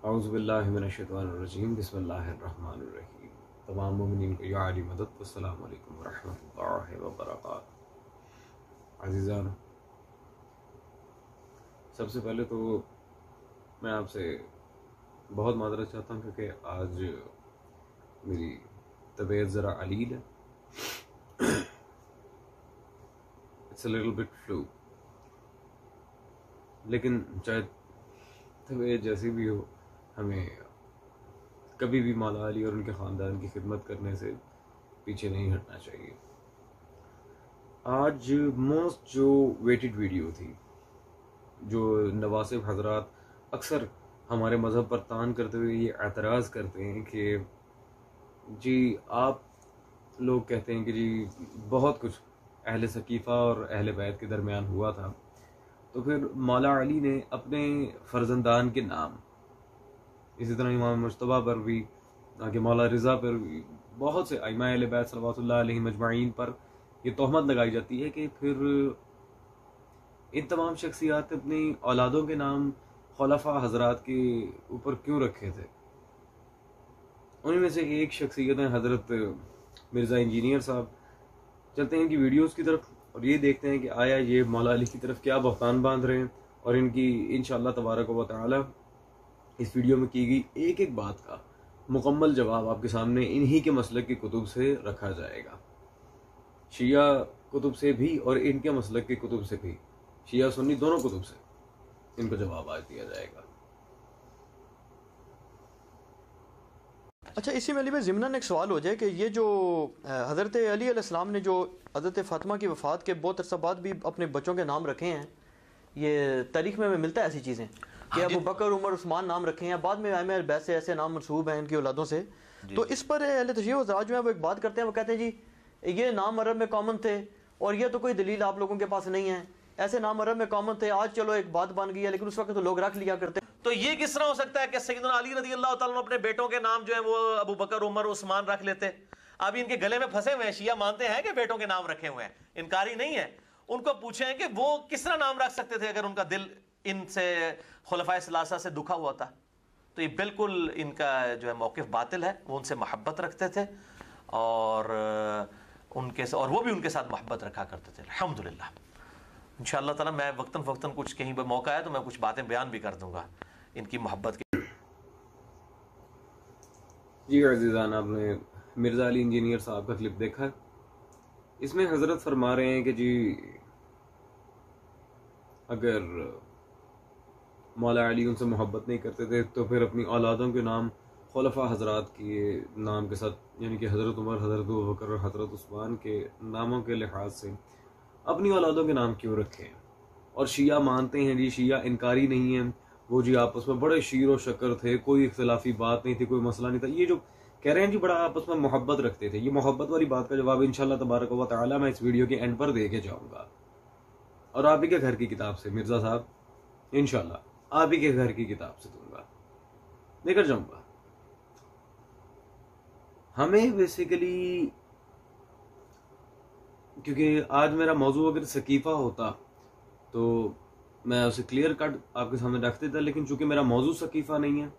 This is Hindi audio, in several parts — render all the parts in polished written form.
औज़ुबिल्लाहि मिनश्शैतानिर्रजीम बिस्मिल्लाहिर्रहमानिर्रहीम। तमाम मोमिनीन को या अली मदद। अस्सलामु अलैकुम व रहमतुल्लाहि व बरकातुहू। अज़ीज़ान, सबसे पहले तो मैं आपसे बहुत माज़रत चाहता हूँ क्योंकि आज मेरी तबीयत ज़रा अलील है। It's a little bit flu, लेकिन चाहे तबीयत जैसी भी हो, हमें कभी भी मौला अली और उनके ख़ानदान की खिदमत करने से पीछे नहीं हटना चाहिए। आज मोस्ट जो वेटेड वीडियो थी, जो नवासिब हजरात अक्सर हमारे मज़हब पर तान करते हुए ये एतराज़ करते हैं कि जी आप लोग कहते हैं कि जी बहुत कुछ अहले सकीफ़ा और अहले बैत के दरमियान हुआ था, तो फिर मौला अली ने अपने फ़र्जंदान के नाम, इसी तरह इमाम मुज्तबा पर भी, आगे मौला रिज़ा पर भी, बहुत से अइम्मा अहले बैत सल्लल्लाहु अलैहि मजमाइन पर ये तोहमत लगाई जाती है कि फिर इन तमाम शख्सियात अपनी औलादों के नाम खुलफा हजरात के ऊपर क्यों रखे थे। उनमें से एक शख्सियत है हज़रत मिर्ज़ा इंजीनियर साहब। चलते हैं इनकी वीडियोस की तरफ और ये देखते हैं कि आया ये मौला अली की तरफ क्या बहतान बांध रहे हैं, और इनकी इंशाअल्लाह तबारक व तआला इस वीडियो में की गई एक एक बात का मुकम्मल जवाब आपके सामने इन्हीं के मसलक की कुतुब से रखा जाएगा। शिया कुतुब से भी और इनके मसलक की कुतुब से भी, शिया सुन्नी दोनों कुतुब से इनको जवाब आज दिया जाएगा। अच्छा, इसी में अली भाई ज़िमनन एक सवाल हो जाए कि ये जो हज़रत अली अलैहिस्सलाम ने जो हज़रत फ़ातिमा की वफ़ात के बहुत अरसा बाद भी अपने बच्चों के नाम रखे हैं, ये तारीख में मिलता है ऐसी चीज़ें कि अबू बकर, उमर, उस्मान नाम रखे हैं, बाद में अहले बैत से ऐसे नाम मनसूब हैं इनकी औलादों से। तो इस पर अहले तशरीह हज़रात जो है वो एक बात करते हैं, वो कहते हैं जी ये नाम अरब में कॉमन थे और ये तो कोई दलील आप लोगों के पास नहीं है, ऐसे नाम अरब में कॉमन थे, आज चलो एक बात बन गई है, लेकिन उस वक्त तो लोग रख लिया करते। तो ये किस तरह हो सकता है कि सैयदना अली रज़ी अल्लाह ताला अपने बेटों के नाम जो है वो अबू बकर, उमर, उस्मान रख लेते। अब इनके गले में फंसे हुए हैं, शिया मानते हैं कि बेटों के नाम रखे हुए हैं, इनकारी नहीं है। उनको पूछे कि वो किस तरह नाम रख सकते थे अगर उनका दिल इनसे खुलफाए सलासा से दुखा हुआ था। तो ये बिल्कुल इनका जो है मौक़िफ़ बातिल है। वो उनसे मोहब्बत रखते थे और वो भी उनके साथ मोहब्बत रखा करते थे। अल्हम्दुलिल्लाह, इंशाअल्लाह ताला मैं वक्तन फ़क्तन कुछ कहीं पर मौका है तो मैं कुछ बातें बयान भी कर दूंगा इनकी मोहब्बत की। जी अज़ीज़ान, आपने मिर्ज़ा अली इंजीनियर साहब का क्लिप देखा है। इसमें हज़रत फरमा रहे हैं कि जी अगर मौला अली उनसे मोहब्बत नहीं करते थे तो फिर अपनी औलादों के नाम खुलफा हजरात के नाम के साथ, यानी कि हज़रत उमर, हज़रत अबू बकर और हज़रत उस्मान के नामों के लिहाज से अपनी औलादों के नाम क्यों रखे हैं। और शिया मानते हैं जी, शिया इनकारी नहीं है, वो जी आपस में बड़े शीर व शक्कर थे, कोई इख्तिलाफी बात नहीं थी, कोई मसला नहीं था। ये जो कह रहे हैं जी बड़ा आपस में मोहब्बत रखते थे, ये मोहब्बत वाली बात का जवाब इंशाअल्लाह तबारक व तआला मैं इस वीडियो के एंड पर दे के जाऊँगा, और आप ही के घर की किताब से मिर्ज़ा साहब, इंशाअल्लाह आप ही के घर की किताब से दूंगा, लेकर जाऊँगा। हमें बेसिकली, क्योंकि आज मेरा मौजू अगर सकीफ़ा होता तो मैं उसे क्लियर कट आपके सामने रख देता, लेकिन चूंकि मेरा मौजू सकीफ़ा नहीं है,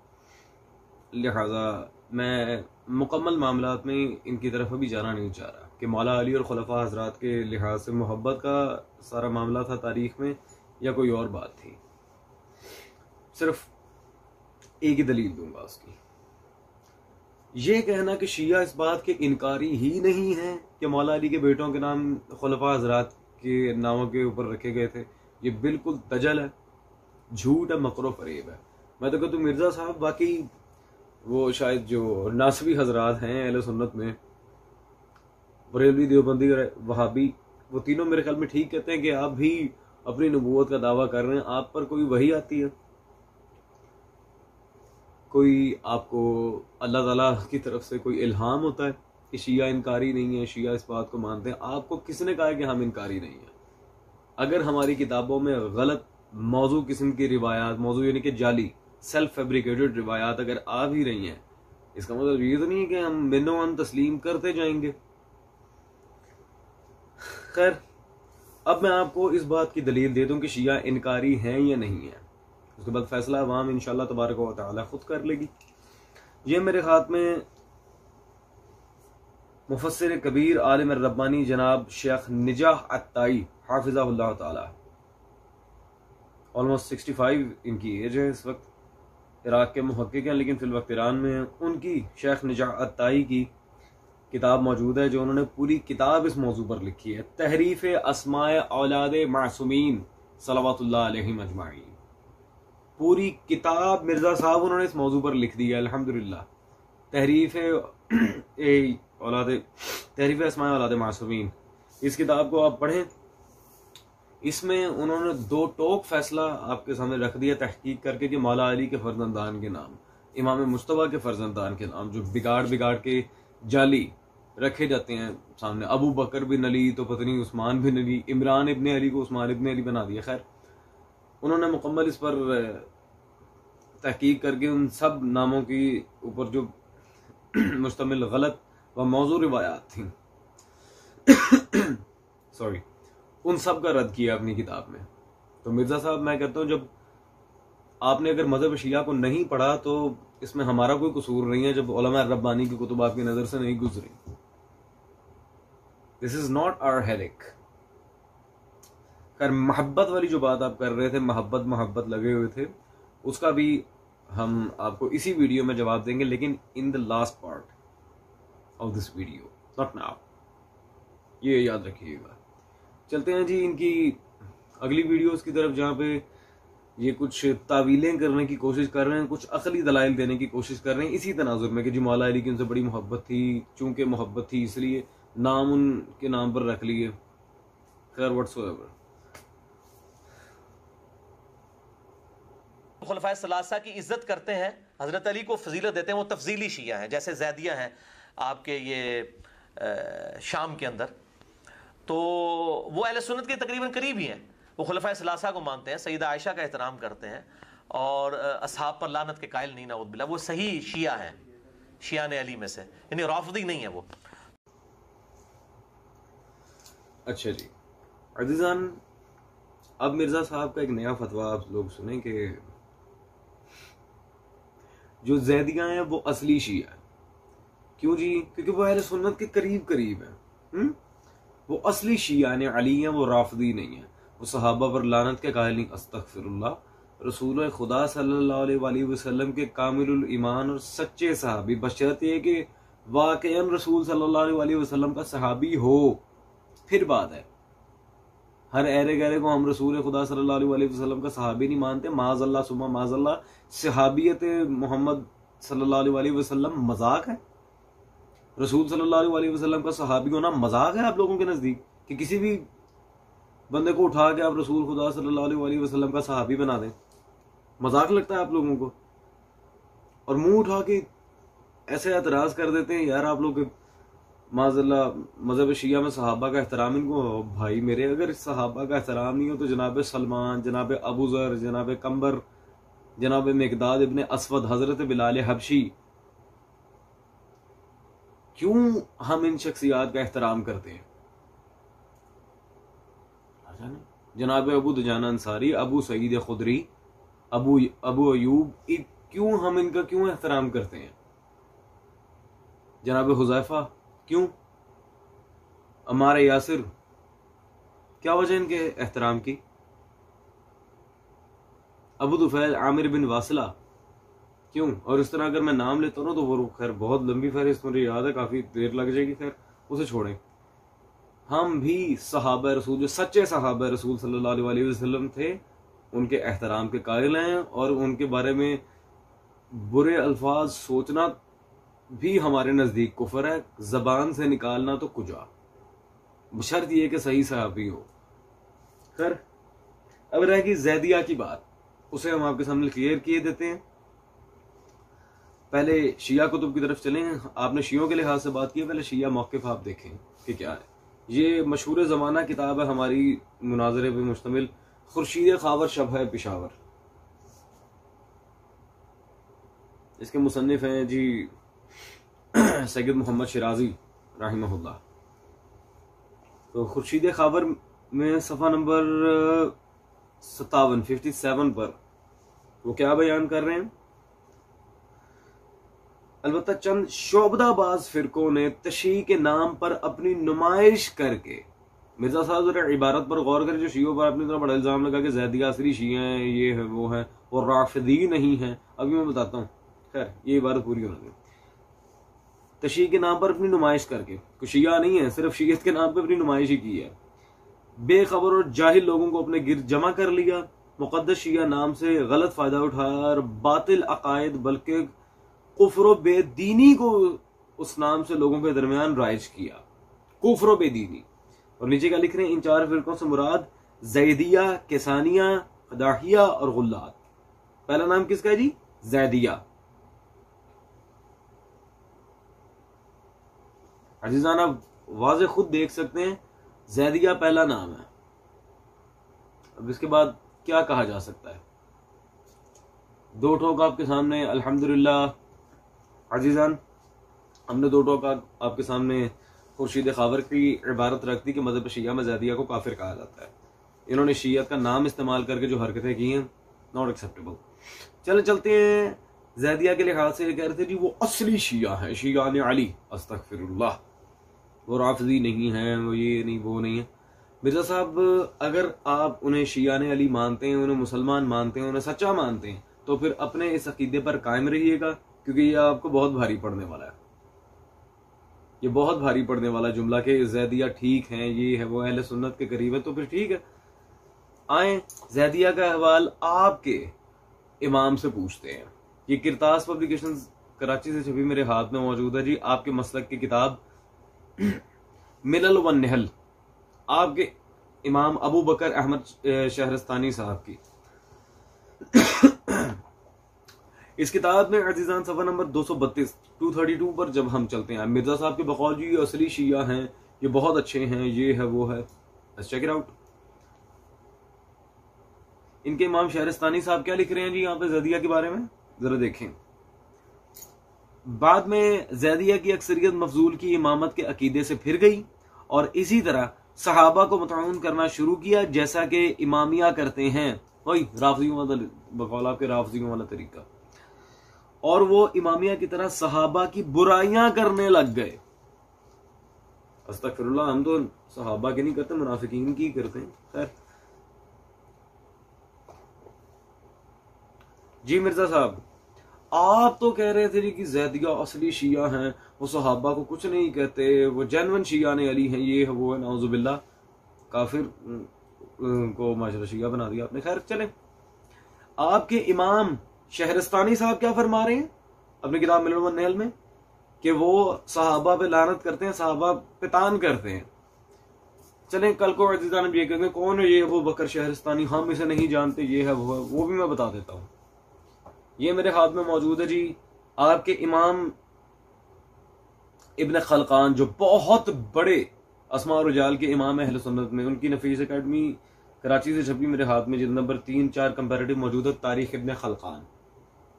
लिहाजा मैं मुकम्मल मामलात में इनकी तरफ अभी जाना नहीं चाह रहा कि मौला अली और खुलफा हजरात के लिहाज से मोहब्बत का सारा मामला था तारीख़ में या कोई और बात थी। सिर्फ एक ही दलील दूंगा उसकी। ये कहना कि शिया इस बात के इनकारी ही नहीं है कि मौला अली के बेटों के नाम खुलफा हजरात के नामों के ऊपर रखे गए थे, ये बिल्कुल तजल है, झूठ है, मकरो फरेब है। मैं तो कहता हूँ मिर्ज़ा साहब बाकी वो शायद जो नासबी हजरात हैं अहले सुन्नत में, बरेलवी, देवबंदी और वहाबी, वो तीनों मेरे ख्याल में ठीक कहते हैं कि आप भी अपनी नबूवत का दावा कर रहे हैं, आप पर कोई वही आती है, कोई आपको अल्लाह ताला की तरफ से कोई इल्हाम होता है कि शिया इनकारी नहीं है, शिया इस बात को मानते हैं। आपको किसने कहा है कि हम इनकारी नहीं है? अगर हमारी किताबों में गलत मौजू किस्म की रिवायात, मौजू यानी कि जाली सेल्फ फैब्रिकेटेड रिवायात अगर आ भी रही हैं, इसका मतलब ये तो नहीं है कि हम मिन्नो तस्लीम करते जाएंगे। खैर, अब मैं आपको इस बात की दलील दे दूं कि शिया इनकारी हैं या नहीं है। उसके बाद फैसला अवाम इंशाअल्लाह तबारक व तआला खुद कर लेगी। ये मेरे हाथ में मुफस्सिर कबीर आलिम रब्बानी जनाब शेख निजाह अत्ताई हाफिज़हुल्लाह ताला, ऑलमोस्ट 65 इनकी एज है इस वक्त, इराक के मुहक्किक हैं लेकिन फिल वक्त ईरान में हैं। उनकी शेख निजाह अत्ताई की किताब मौजूद है जो उन्होंने पूरी किताब इस मौजू पर लिखी है, तहरीफ अस्माए औलाद मासूमीन सलवातुल्लाह अलैहिम अजमाईन। पूरी किताब मिर्जा साहब उन्होंने इस मौजू पर लिख दी है अल्हम्दुलिल्लाह। तहरीफ अस्माए औलाद मासूमीन, इस किताब को आप पढ़ें। इसमें उन्होंने दो टोक फैसला आपके सामने रख दिया तहकीक करके कि मौला अली के फर्जंदान के नाम, इमाम मुस्तफा के फर्जंदान के नाम जो बिगाड़ बिगाड़ के जाली रखे जाते हैं सामने, अबू बकर बिन अली तो पत्नी उस्मान बिन अली, इमरान इब्ने अली को उस्मान इब्ने अली बना दिया। खैर उन्होंने मुकम्मल इस पर तहकीक करके उन सब नामों की ऊपर जो मुश्तमिल गलत व मौजू रिवायात थी सॉरी, उन सब का रद्द किया अपनी किताब में। तो मिर्जा साहब, मैं कहता हूँ जब आपने अगर मजहब शिया को नहीं पढ़ा तो इसमें हमारा कोई कसूर नहीं है जब उलमा रब्बानी की कुतुब आपकी नजर से नहीं गुजरी। This is not our headache. खैर, मोहब्बत वाली जो बात आप कर रहे थे, मोहब्बत लगे हुए थे, उसका भी हम आपको इसी वीडियो में जवाब देंगे, लेकिन in the last part of this video, not now, ये याद रखिएगा। चलते हैं जी इनकी अगली वीडियोस की तरफ, जहाँ पे ये कुछ तावीलें करने की कोशिश कर रहे हैं, कुछ अकली दलाइल देने की कोशिश कर रहे हैं इसी तनाजुर में कि जी मौला अली की उनसे बड़ी मोहब्बत थी, चूंकि मोहब्बत थी इसलिए नाम उनके नाम पर रख लिए। खैर व्हाट्सोएवर, खुलफाए सलासा की इज्जत करते हैं, हजरत अली को फजीलत देते हैं, वो तफजीली शिया हैं, जैसे जैदिया हैं आपके ये शाम के अंदर, तो वो अहले सुन्नत के तकरीबन करीब ही हैं। वो खुलफाए सलासा को मानते हैं, सईदा आयशा का एहतराम करते हैं और असहाब पर लानत के कायल नहीं, नऊज़ बिल्लाह। वो सही शिया हैं, शिया ने अली में से, यानी राफिदी नहीं है वो। अच्छा जी अजीजान, अब मिर्जा साहब का एक नया फतवा आप लोग सुने कि जो जैदियां हैं वो असली शिया है। क्यों जी? क्योंकि वो अहले सुन्नत के करीब करीब है। वो असली शिया ने अली हैं, वो राफिदी नहीं है। वो सहाबा पर लानत के कायल नहीं, अस्तगफिरुल्लाह। रसूल खुदा सल्लल्लाहु अलैहि वसल्लम के कामिलुल ईमान और सच्चे सहाबी, बशर्ते कि वाकईन रसूल सल्लल्लाहु अलैहि वसल्लम का सहाबी हो, फिर बात है। हर ऐरे गहरे को हम रसूल खुदा सल्लल्लाहु अलैहि वसल्लम का सहाबी नहीं मानते, माज़अल्लाह सुम्मा माज़अल्लाह। सहाबियत मोहम्मद सल्लल्लाहु अलैहि वसल्लम मजाक है? रसूल सल्लल्लाहु अलैहि वसल्लम का सहाबी होना मजाक है आप लोगों के नजदीक? कि किसी भी बंदे को उठा के आप रसूल खुदा सल्लल्लाहु अलैहि वसल्लम का सहाबी बना दें, मजाक लगता है आप लोगों को? और मुंह उठा के ऐसे एतराज कर देते हैं, यार आप लोग माज़अल्लाह मज़हब शिया में सहाबा का एहतराम इनको। भाई मेरे, अगर सहाबा का एहतराम नहीं हो तो जनाब सलमान, जनाब अबू ज़र, जनाब कंबर, जनाब मिक़दाद इब्ने अस्वद, हजरत बिलाल हबशी, क्यों हम इन शख्सियात का एहतराम करते हैं? जनाब अबू दुजाना अंसारी, अबू सईद खुदरी, अबू अयूब, क्यों हम इनका क्यों एहतराम करते हैं? जनाब हुज़ैफा, क्यों? अम्मार यासिर, क्या वजह इनके एहतराम की? अबू दुफैल, आमिर बिन वासिला, क्यों? और इस तरह अगर मैं नाम लेता हूँ ना तो वो खैर बहुत लंबी फहरिस्त मुझे याद है, काफी देर लग जाएगी, खैर उसे छोड़ें। हम भी सहाबा रसूल, जो सच्चे सहाबा रसूल सल्लल्लाहु अलैहि वसल्लम थे, उनके एहतराम के कायल हैं, और उनके बारे में बुरे अल्फाज सोचना भी हमारे नजदीक कुफर है, जबान से निकालना तो कुजा, बशर्त ये कि सही सहाबी हो। खैर अब रहेगी जैदिया की बात, उसे हम आपके सामने क्लियर किए देते हैं। पहले शिया कुतुब की तरफ चलें। आपने शियों के लिहाज से बात की, पहले शिया मौक़िफ़ आप देखें कि क्या है। ये मशहूर ज़माना किताब है हमारी, मुनाज़रे पे मुश्तमिल, खुर्शीद खावर शबह पेशावर। इसके मुसन्निफ हैं जी सैयद मोहम्मद शिराजी रहमहुल्लाह। तो खुर्शीद खावर में सफ़ा नंबर 57 पर वो क्या बयान कर रहे हैं? अलबत्ता चंद शोबदाबाज फिरकों ने तशय्यी के नाम पर अपनी नुमाइश करके, मिर्जा साहब जरा इबारत पर गौर करें, जो शियों पर अपनी तरह बड़ा इल्जाम लगा कि ज़ैदिया असली शिया हैं, ये है वो है, और राफिदी नहीं है। अभी मैं बताता हूँ, खैर ये इबारत पूरी होने दें। तशय्यी के नाम पर अपनी नुमाइश करके, कुछ शिया नहीं है, सिर्फ शियत के नाम पर अपनी नुमाइश ही की है। बेखबर और जाहिल लोगों को अपने गिर्द जमा कर लिया, मुक़द्दस शिया नाम से गलत फायदा उठाया और बातिल अकायद बल्कि कुफ्र बेदीनी को उस नाम से लोगों के दरमियान राइज किया, कुफ्र बेदीनी। और नीचे क्या लिख रहे हैं? इन चार फिरकों से मुराद जैदिया, केसानिया, खदाहिया और गुल्लात। पहला नाम किसका है जी? जैदिया। अजीजान आप वाज़े खुद देख सकते हैं, जैदिया पहला नाम है। अब इसके बाद क्या कहा जा सकता है? दो ठोक आपके सामने, अल्हम्दुलिल्लाह अजीजान, हमने दो टोक आपके सामने खुर्शीद खावर की इबारत रख दी कि मज़हब शिया में ज़ैदिया को काफिर कहा जाता है। इन्होंने शियत का नाम इस्तेमाल करके जो हरकतें की हैं, नॉट एक्सेप्टेबल। चलते हैं ज़ैदिया के लिहाज से कह रहे थे जी वो असली शिया है, शिया ने अली, अस्तगफिरुल्लाह, वो राफिदी नहीं है, वो ये नहीं वो नहीं है। मिर्जा साहब अगर आप उन्हें शिया ने अली मानते हैं, उन्हें मुसलमान मानते हैं, उन्हें सच्चा मानते हैं, तो फिर अपने इस अकीदे पर कायम रहिएगा, क्योंकि ये आपको बहुत भारी पड़ने वाला है। ये बहुत भारी पड़ने वाला जुमला कि ज़ैदिया ठीक है, ये है वो, अहले सुन्नत के करीब है, तो फिर ठीक है। आए ज़ैदिया का अहवाल आपके इमाम से पूछते हैं। ये किरतास पब्लिकेशंस कराची से छपी मेरे हाथ में मौजूद है जी, आपके मसलक की किताब मिलल व नहल, आपके इमाम अबू बकर अहमद शहरस्तानी साहब की। इस किताब में अजीजान सफ़ा नंबर 232 232 पर जब हम चलते हैं, मिर्जा साहब के बकौल जी ये असली शिया हैं, ये बहुत अच्छे हैं, ये है वो है, लेट्स चेक इट आउट। इनके इमाम शहरस्तानी साहब क्या लिख रहे हैं जी यहाँ पे ज़ैदिया के बारे में, जरा देखें। बाद में ज़ैदिया की अक्सरियत मफजूल की इमामत के अकीदे से फिर गई और इसी तरह सहाबा को मतऊन करना शुरू किया, जैसा कि इमामिया करते हैं, वही राफिदियों वाला, बकौल आपके राफिदियों वाला तरीका। और वो इमामिया की तरह सहाबा की बुराइयां करने लग गए। अस्तगफिरुल्लाह, हम तो सहाबा की नहीं करते, मुनाफिकीन की करते हैं। खैर जी मिर्जा साहब, आप तो कह रहे थे जी कि ज़ैदिया असली शिया हैं, वो सहाबा को कुछ नहीं कहते, वो जेन्युइन शिया ने अली हैं, ये है वो है, नाउजुबिल्लाह, काफिर को माशरा शिया बना दिया आपने। खैर चले, आपके इमाम शहरस्तानी साहब क्या फरमा रहे हैं अपनी किताब मिलल व नहल में कि वो सहाबा पे लानत करते हैं, सहाबा पे तान करते हैं। चलें कल को अजीज़ान ये कहेंगे कौन है ये अबू बकर शहरस्तानी, हम इसे नहीं जानते, ये है वो भी मैं बता देता हूँ। ये मेरे हाथ में मौजूद है जी, आपके इमाम इब्न खलकान, जो बहुत बड़े अस्मा और रिजाल के इमाम है अहले सुन्नत में, उनकी नफीस अकेडमी कराची से छपी मेरे हाथ में जिल्द नंबर 3-4 कंपैरेटिव मौजूद है, तारीख इब्न खलकान।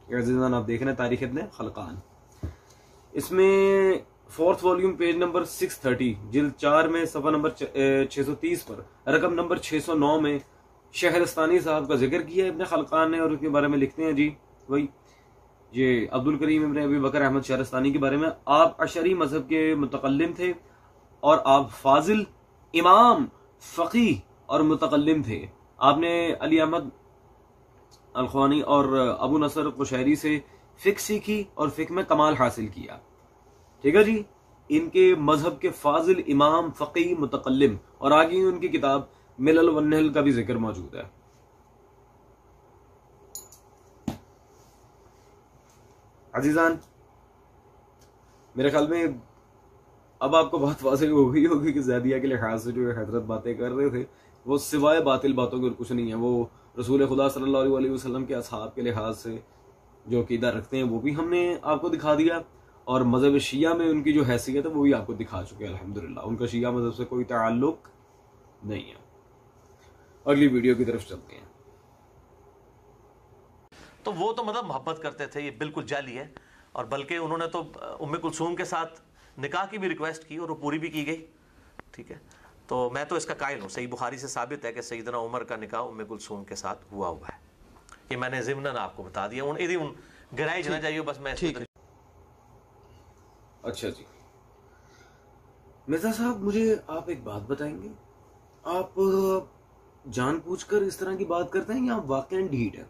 आप देख रहे हैं तारीख इब्न खलकान, इसमें 4th वॉल्यूम पेज नंबर 630 जिल्द 4 में सफ़ा नंबर 630 पर रकम नंबर 609 में शहरस्तानी साहब का जिक्र किया इब्न खलकान ने, और उसके बारे में लिखते हैं जी वही ये अब्दुल करीम इब्न अबी बकर अहमद शहरस्तानी के बारे में, आप अशरी मजहब के मुतकल्लिम थे और आप फाजिल इमाम, फ़क़ीह और मुतकल्लिम थे। आपने अली अहमद अलख्वानी और अबू नसर कुशैरी से फ़िक़्ह सीखी और फ़िक़्ह में कमाल हासिल किया। ठीक है जी, इनके मजहब के फाजिल इमाम, फ़क़ीह, मुतकल्लिम, और आगे उनकी किताब मिलल व नहल का भी जिक्र मौजूद है। अजीजान, मेरे ख्याल में अब आपको बात वाज़ेह हो गई होगी कि ज़ैदिया के लिहाज से जो हजरत बातें कर रहे थे वो सिवाय बातिल बातों के कुछ नहीं है। वो रसूल खुदा सल्लल्लाहु अलैहि वसल्लम के असहाब के लिहाज से जो अकीदा रखते हैं वो भी हमने आपको दिखा दिया, और मज़हब शिया में उनकी जो हैसियत है वो भी आपको दिखा चुके हैं अल्हम्दुलिल्लाह। उनका शिया मज़हब से कोई ताल्लुक नहीं है। अगली वीडियो की तरफ चलते हैं। तो वो तो मतलब मोहब्बत करते थे, ये बिल्कुल जाली है। और बल्कि उन्होंने तो उम्मे कुलसूम के साथ निकाह की भी रिक्वेस्ट की और वो पूरी भी की गई। ठीक है, तो मैं तो इसका कायल हूँ। सही बुखारी से साबित है कि सैयदना उमर का निकाह उम्मे कुलसूम के साथ हुआ है। ये मैंने ज़िम्नन आपको बता दिया। उन यदि उन गहराई जाना चाहिए बस मैं ठीक है। अच्छा जी मिर्जा साहब, मुझे आप एक बात बताएंगे, आप जानबूझकर इस तरह की बात करते हैं या आप वाकई ढीठ हैं?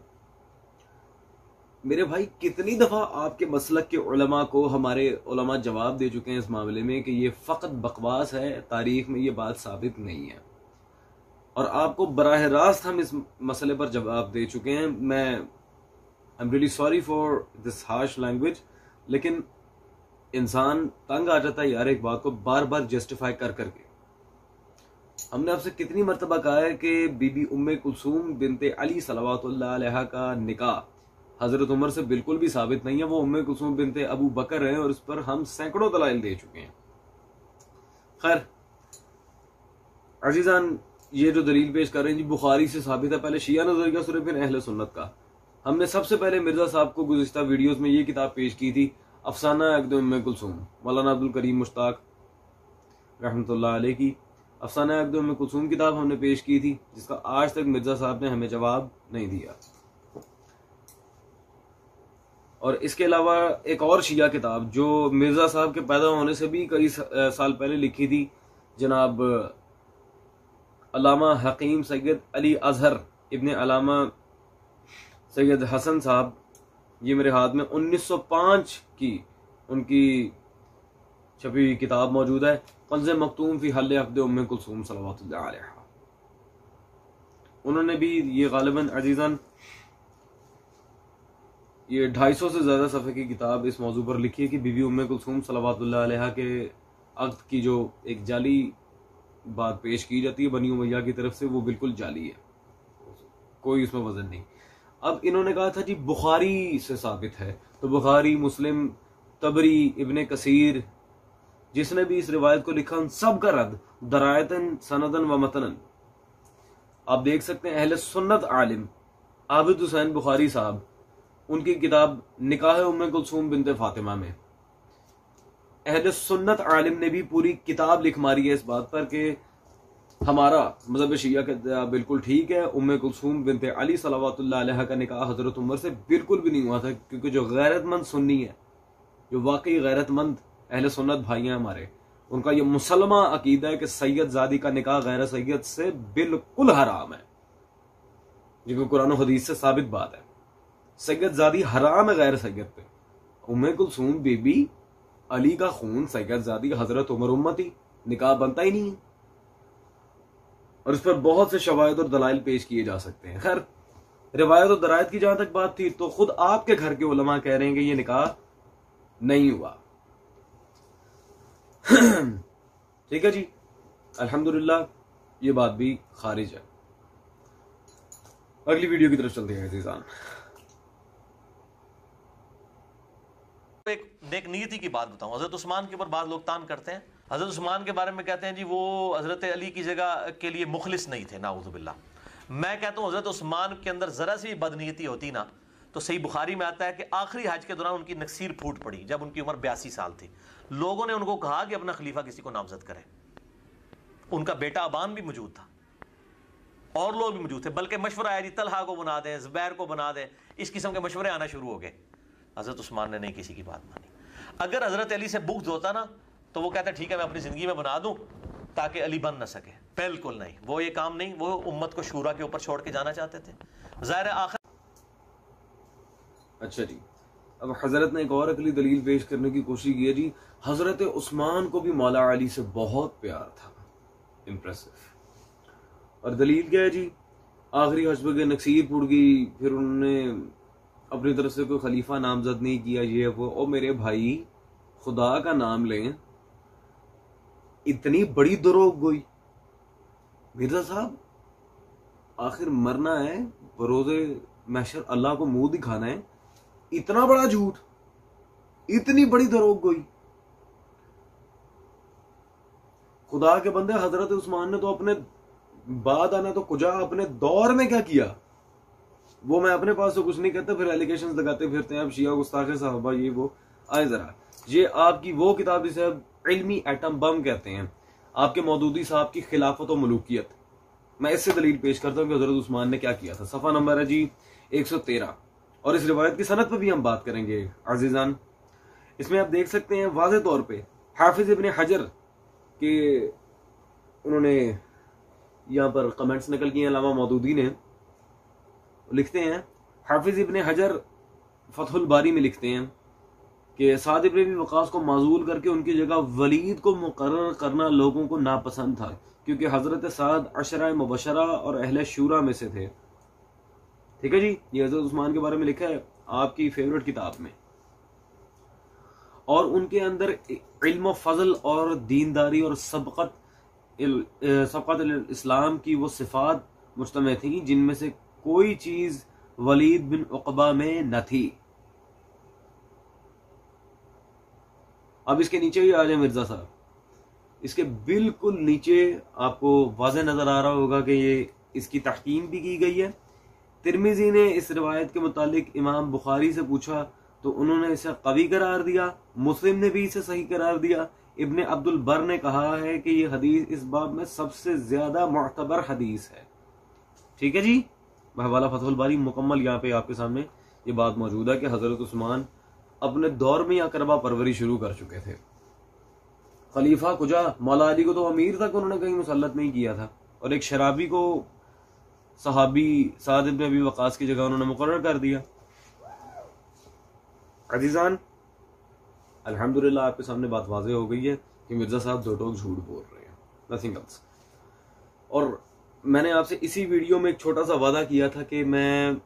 मेरे भाई, कितनी दफा आपके मसलक के उलमा को हमारे उलमा जवाब दे चुके हैं इस मामले में कि ये फकत बकवास है, तारीख में ये बात साबित नहीं है, और आपको बराह रास्त हम इस मसले पर जवाब दे चुके हैं। मैं I am really sorry for this harsh language, लेकिन इंसान तंग आ जाता है यार एक बात को बार बार जस्टिफाई कर करके। हमने आपसे कितनी मरतबा कहा है कि बीबी उम्मे कुलसूम बिनते अली सलवातुल्लाह अलैहा का निकाह हजरत उमर से बिल्कुल भी साबित नहीं है, वो उम्मे कुलसूम बिनते अबू बकर हैं, और इस पर हम सैकड़ों दलाइल दे चुके हैं। खैर अजीजान, ये जो दलील पेश कर रहे हैं जी बुखारी से साबित है, पहले शिया नजरिया सुने फिर अहले सुन्नत का। हमने सबसे पहले मिर्जा साहब को गुज़िश्ता वीडियोस में ये किताब पेश की थी, अफसाना अक़द उम्मे कुलसूम, मौलाना अब्दुल करीम मुश्ताक रहमतुल्लाह अलैह की अफसाना अक़द उम्मे कुलसूम किताब हमने पेश की थी, जिसका आज तक मिर्जा साहब ने हमें जवाब नहीं दिया। और इसके अलावा एक और शिया किताब जो मिर्जा साहब के पैदा होने से भी कई साल पहले लिखी थी, जनाब अल्लामा हकीम सैयद अली अजहर इब्ने अल्लामा सैयद हसन साहब, ये मेरे हाथ में 1905 की उनकी छपी हुई किताब मौजूद है, कंज़ मक्तूम फी हल अक़द उम्मे कुलसूम सलवातुल्लाह अलैहा। उन्होंने भी ये गालिबन अजीज़ान ये 250 से ज़्यादा सफ़े की किताब इस मौजू पर लिखी है कि बीबी उम्मे कुलसूम सलवातुल्लाह अलैहा के अक़द की जो एक जाली बात पेश की जाती है बनी उमैया की तरफ से, वो बिल्कुल जाली है, कोई उसमें वजन नहीं। अब इन्होंने कहा था जी बुखारी से साबित है, तो बुखारी, मुस्लिम, तबरी, इब्ने कसीर, जिसने भी इस रिवायत को लिखा उन सब का रद्द दरायतन सनदन व मतनन आप देख सकते हैं। अहले सुन्नत आलिम आबिद हुसैन बुखारी साहब, उनकी किताब निकाह उम्मे कुलसूम बिनते फातिमा में अहले सुन्नत आलिम ने भी पूरी किताब लिख मारी है इस बात पर कि हमारा मजहब शिया का बिल्कुल ठीक है, उम्मे कुलसूम बिनते अली सलवातुल्लाह अलैहा का निकाह हजरत उमर से बिल्कुल भी नहीं हुआ था, क्योंकि जो गैरतमंद सुन्नी है, जो वाकई गैरतमंद अहले सुन्नत भाई हैं हमारे, उनका ये मुसलमा अकीदा है कि सैयद ज़ादी का निकाह गैर सैयद से बिल्कुल हराम है, जिनको कुरान और हदीस से साबित बात है। सैयद ज़ादी हराम है गैर सैयद पे। उम्मे कुलसूम बीबी अली का खून, सैयद ज़ादी हजरत उमर उम्मती, निकाह बनता ही नहीं है। और इस पर बहुत से शवाहिद और दलाइल पेश किए जा सकते हैं। खैर रिवायत और दरायत की जहां तक बात थी, तो खुद आपके घर के उलमा कह रहे हैं कि ये निकाह नहीं हुआ। ठीक है जी, अल्हम्दुलिल्लाह ये बात भी खारिज है। अगली वीडियो की तरफ चलते हैं अज़ीज़ान। एक नेक नीयती की बात बताऊं, हजरत उस्मान के ऊपर बाद लोग तान करते हैं, हजरत उस्मान के बारे में कहते हैं जी वो हजरत अली की जगह के लिए मुखलिस नहीं थे, नाउज़ुबिल्लाह। मैं कहता हूँ हजरत उस्मान के अंदर जरा सी बदनीयती होती ना, तो सही बुखारी में आता है कि आखिरी हज के दौरान उनकी नक्सीर फूट पड़ी जब उनकी उम्र 82 साल थी। लोगों ने उनको कहा कि अपना खलीफा किसी को नामजद करें। उनका बेटा अबान भी मौजूद था और लोग भी मौजूद थे, बल्कि मशवरा आया जी तलहा को बना दें, जुबैर को बना दें, इस किस्म के मशवरे आना शुरू हो गए। हजरत उस्मान ने नहीं किसी की बात मानी। अगर हजरत अली से बुग़्ज़ होता ना, तो वो कहता ठीक है मैं अपनी ज़िंदगी में बना दूं ताकि अली बन न सके। बिल्कुल नहीं, वो ये काम नहीं, वो उम्मत को शूरा के ऊपर छोड़ के जाना चाहते थे। ज़ाहिर आखिर अच्छा जी, अब हजरत ने एक और अकली दलील पेश करने की कोशिश की है जी, हजरत उस्मान को भी मौला अली से बहुत प्यार था। इम्प्रेसिव। और दलील क्या है जी, आखिरी हस्ब के नक्सीर फूट गई, फिर उन्होंने अपनी तरफ से कोई खलीफा नामजद नहीं किया, ये वो। और मेरे भाई खुदा का नाम लें, इतनी बड़ी दरोग गोई मिर्जा साहब, आखिर मरना है, बरोज़े महशर अल्लाह को मुंह दिखाना है, इतना बड़ा झूठ, इतनी बड़ी दरोग गोई। खुदा के बंदे, हजरत उस्मान ने तो अपने बाद आना तो कुजा अपने दौर में क्या किया, वो मैं अपने पास तो कुछ नहीं कहता, फिर एलिगेशंस लगाते फिरते हैं आप शिया गुस्ताखे साहबा ये वो। आए जरा, ये आपकी वो किताब जिसे आप इल्मी एटम बम कहते हैं, आपके मौदूदी साहब की खिलाफत और मलूकियत, मैं इससे दलील पेश करता हूँ कि हजरत उस्मान ने क्या किया था। सफ़ा नंबर है जी 113। और इस रिवायत की सनद पर भी हम बात करेंगे अजीजान। इसमें आप देख सकते हैं वाज़े तौर पे हाफिज इब्ने हजर के उन्होंने यहाँ पर कमेंट्स नकल किए अल्लामा मौदूदी ने, लिखते हैं हाफिज इब्ने हजर फतहुल बारी में लिखते हैं कि साद इब्ने अबी वक़ास को माजूल करके उनकी जगह वलीद को मुकर्रर करना लोगों को नापसंद था, क्योंकि हजरत साद अशरा मुबशरा और अहले शूरा में से थे। ठीक है जी, ये हजरत उस्मान के बारे में लिखा है आपकी फेवरेट किताब में। और उनके अंदर इल्म फजल और दीनदारी और सबकत इस्लाम की वो सिफात मुश्तमिल थी जिनमें से कोई चीज वलीद बिन उक़बा में न थी। अब इसके नीचे ही आ जाए मिर्जा साहब, इसके बिल्कुल नीचे आपको वाज़ेह नजर आ रहा होगा कि ये इसकी तहकीम भी की गई है। तिरमिजी ने इस रिवायत के मुतालिक इमाम बुखारी से पूछा तो उन्होंने इसे कवी करार दिया, मुस्लिम ने भी इसे सही करार दिया। इब्ने अब्दुल बर ने कहा है कि यह हदीस इस बाब में सबसे ज्यादा मुअतबर हदीस है। ठीक है जी, हवाला फतहुल बारी मुकम्मल यहाँ पे आपके सामने ये बात मौजूद है कि हजरत उस्मान अपने दौर में अकरबा परवरी शुरू कर चुके थे। खलीफा कुजा मौला अली को तो अमीर तक उन्होंने कहीं मुसल्लत नहीं किया था, और एक शराबी को सहाबी साद इब्ने अबी वक़ास की जगह उन्होंने मुकर्रर कर दिया। अजीजान, अल्हम्दुलिल्लाह आपके सामने बात वाज़ेह हो गई है कि मिर्जा साहब दो टोक झूठ बोल रहे हैं, नथिंग एल्स। और मैंने आपसे इसी वीडियो में एक छोटा सा वादा किया था कि मैं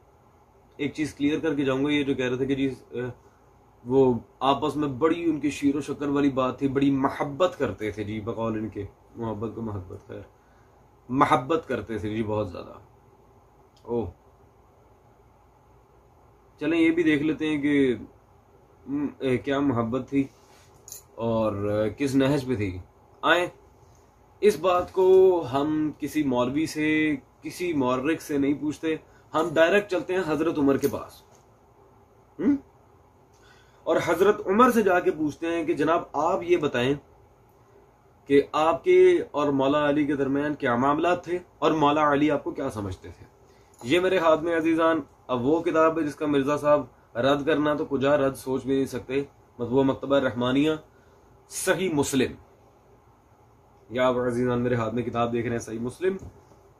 एक चीज़ क्लियर करके जाऊंगा। ये जो कह रहे थे कि जी वो आपस में बड़ी उनकी शीर व शक्कर वाली बात थी, बड़ी महब्बत करते थे जी, बकौल इनके मोहब्बत को महब्बत खैर महब्बत करते थे जी बहुत ज़्यादा। ओह चलें ये भी देख लेते हैं कि क्या मोहब्बत थी और किस नहज पे थी। आए इस बात को हम किसी मौलवी से, किसी मौर्रिख से नहीं पूछते, हम डायरेक्ट चलते हैं हजरत उमर के पास। और हजरत उमर से जाके पूछते हैं कि जनाब आप ये बताएं कि आपके और मौला अली के दरमियान क्या मामला थे और मौला अली आपको क्या समझते थे। ये मेरे हाथ में अजीजान अब वो किताब है जिसका मिर्जा साहब रद्द करना तो कुछ रद्द सोच भी नहीं सकते। मतबूआ मकतबा रहमानिया सही मुस्लिम, या आप अजीजान मेरे हाथ में किताब देख रहे हैं सही मुस्लिम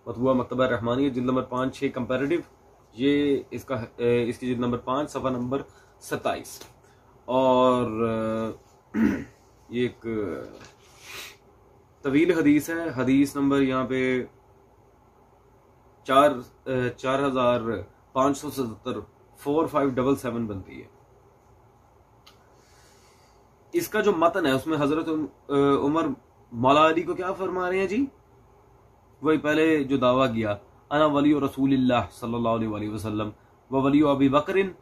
मतबूआ मकतबा रहमानिया जिल्द नंबर 5-6 कंपैरेटिव, ये इसकी जिल्द नंबर 5 सफ़ा नंबर 27। और ये एक तवील हदीस है, हदीस नंबर यहाँ पे 4577 4577 बनती है। इसका जो मतन है उसमें हजरत उमर मौला अली को क्या फरमा रहे हैं जी, वही पहले जो दावा किया अना वली रसूलिल्लाह सल्लल्लाहु अलैहि वसल्लम व वली अबी बकरिन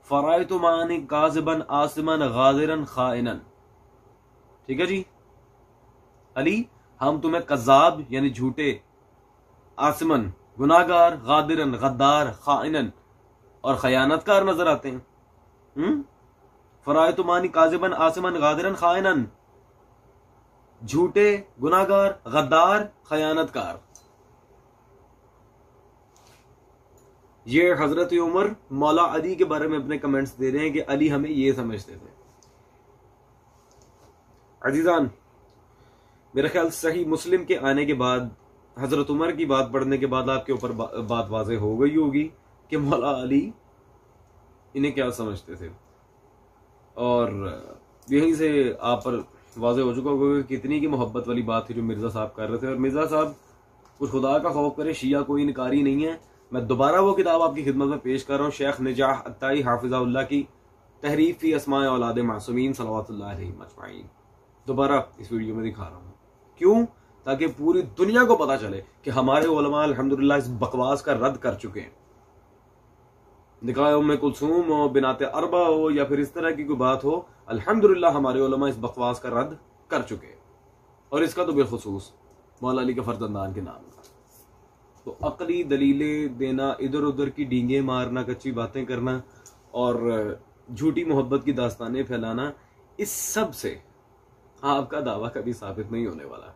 फरायतु मानी काज़िबन आसिमन गादिरन खाइनन। ठीक है जी, अली हम तुम्हें कज़ाब यानी झूठे, आसिमन गुनाहगार, गादिरन गद्दार, खाइनन और खयानतकार नजर आते हैं। फरायतु मानी काज़िबन आसिमन गादिरन खाइनन, झूठे, गुनाहगार, गद्दार, खयानतकार। ये हजरत उमर मौला अली के बारे में अपने कमेंट्स दे रहे हैं कि अली हमें ये समझते थे। अजीजान मेरा ख्याल सही मुस्लिम के आने के बाद हजरत उमर की बात पढ़ने के बाद आपके ऊपर बात वाज़ेह हो गई होगी कि मौला अली इन्हें क्या समझते थे, और यहीं से आप पर वाज़ेह हो चुका होगा कि कितनी की मोहब्बत वाली बात थी जो मिर्जा साहब कर रहे थे। और मिर्जा साहब कुछ खुदा का खौफ करे, शिया कोई इनकारी नहीं है। मैं दोबारा वो किताब आपकी खिदमत में पेश कर रहा हूँ, शेख निजाह अत्ताई हाफिज़हुल्लाह की तहरीफ फी अस्माए औलाद मासूमीन सल्लल्लाहु अलैहि अजमाइन, दोबारा इस वीडियो में दिखा रहा हूँ। क्यों? ताकि पूरी दुनिया को पता चले कि हमारे उलमा अल्हम्दुलिल्लाह इस बकवास का रद्द कर चुके हैं। निकाह उम्मे कुलसूम हो, बिनाते अरबा हो, या फिर इस तरह की कोई बात हो, अल्हम्दुलिल्लाह हमारे उलमा इस बकवास का रद्द कर चुके हैं। और इसका तो बिलखुसूस मौला अली के फर्जंदान के नाम का। तो अकली दलीलें देना, इधर उधर की डींगे मारना, कच्ची बातें करना और झूठी मोहब्बत की दास्तानें फैलाना, इस सब से आपका दावा कभी साबित नहीं होने वाला।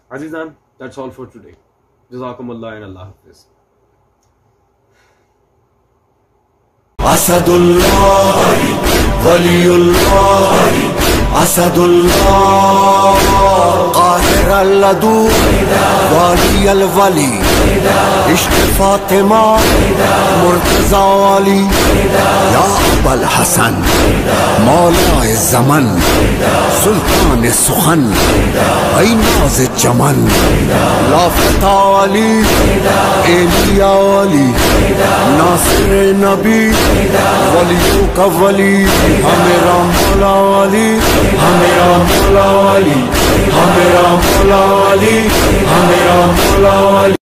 अजीजान, दैट्स ऑल फॉर टुडे। जज़ाकुमुल्लाह एंड अल्लाह हाफिज़। असदुल्लाह वलीउल्लाह असदुल्लाह काहिर अल्लदू वाली अलवली इश्क फातिमा मुर्तजा वाली या अबल हसन मौला ज़मन सुल्तान सुखन ऐनाज़ चमन लाफता वाली एलिया वाली नासिर नबी वलियों का वली हमेरा मौला वाली हमेरा मौला वाली हमेरा मौला वाली हमेरा मौला वाली